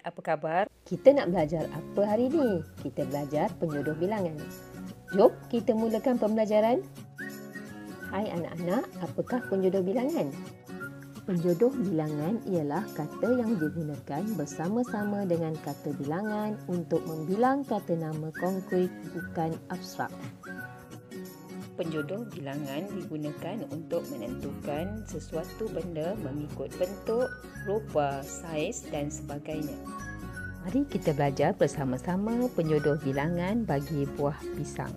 apa khabar? Kita nak belajar apa hari ni? Kita belajar penjodoh bilangan. Jom kita mulakan pembelajaran. Hai anak-anak, apakah penjodoh bilangan? Penjodoh bilangan ialah kata yang digunakan bersama-sama dengan kata bilangan untuk membilang kata nama konkret, bukan abstrak. Penjodoh bilangan digunakan untuk menentukan sesuatu benda mengikut bentuk, rupa, saiz dan sebagainya. Mari kita belajar bersama-sama penjodoh bilangan bagi buah pisang.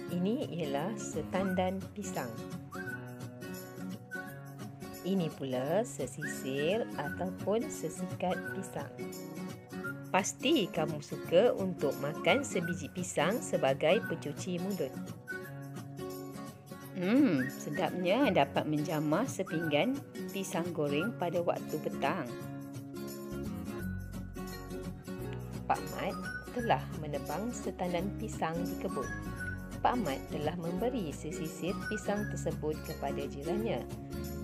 Ini ialah setandan pisang. Ini pula sesisir ataupun sesikat pisang. Pasti kamu suka untuk makan sebiji pisang sebagai pencuci mulut. Sedapnya dapat menjamah sepinggan pisang goreng pada waktu petang. Pak Mat telah menebang setandan pisang di kebun. Pak Mat telah memberi sesisir pisang tersebut kepada jirannya.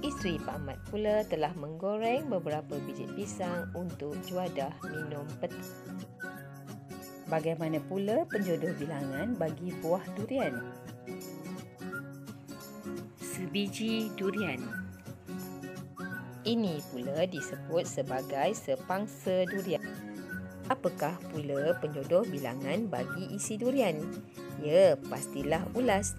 Isteri Pak Mat pula telah menggoreng beberapa biji pisang untuk juadah minum petang. Bagaimana pula penjodoh bilangan bagi buah durian? Sebiji durian. Ini pula disebut sebagai sepangsa durian. Apakah pula penjodoh bilangan bagi isi durian? Ya, pastilah ulas.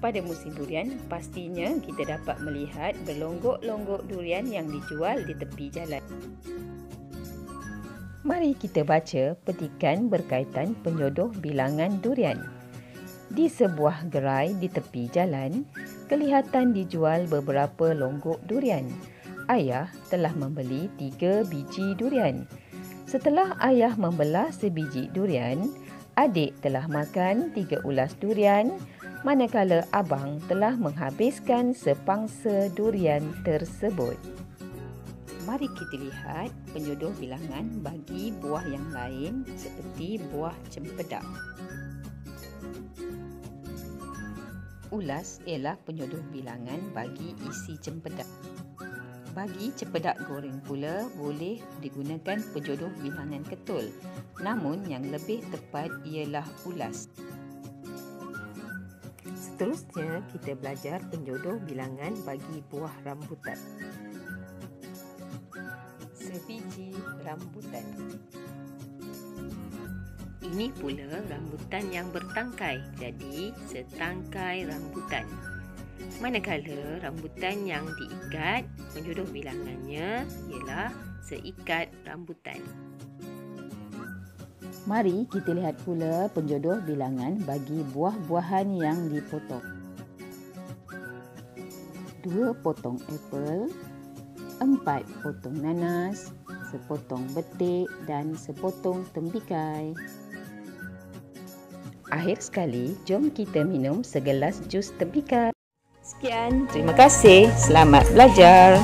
Pada musim durian, pastinya kita dapat melihat berlonggok-longgok durian yang dijual di tepi jalan. Mari kita baca petikan berkaitan penjodoh bilangan durian. Di sebuah gerai di tepi jalan, kelihatan dijual beberapa longgok durian. Ayah telah membeli 3 biji durian. Setelah ayah membelah sebiji durian, adik telah makan 3 ulas durian, manakala abang telah menghabiskan sepangsa durian tersebut. Mari kita lihat penjodoh bilangan bagi buah yang lain seperti buah cempedak. Ulas ialah penjodoh bilangan bagi isi cempedak. Bagi cempedak goreng pula boleh digunakan penjodoh bilangan ketul. Namun yang lebih tepat ialah ulas. Seterusnya kita belajar penjodoh bilangan bagi buah rambutan. Sebiji rambutan. Ini pula rambutan yang bertangkai, jadi setangkai rambutan. Manakala rambutan yang diikat, penjodoh bilangannya ialah seikat rambutan. Mari kita lihat pula penjodoh bilangan bagi buah-buahan yang dipotong. 2 potong apel, 4 potong nanas, sepotong betik dan sepotong tembikai. Akhir sekali, jom kita minum segelas jus tembikai. Sekian, terima kasih. Selamat belajar.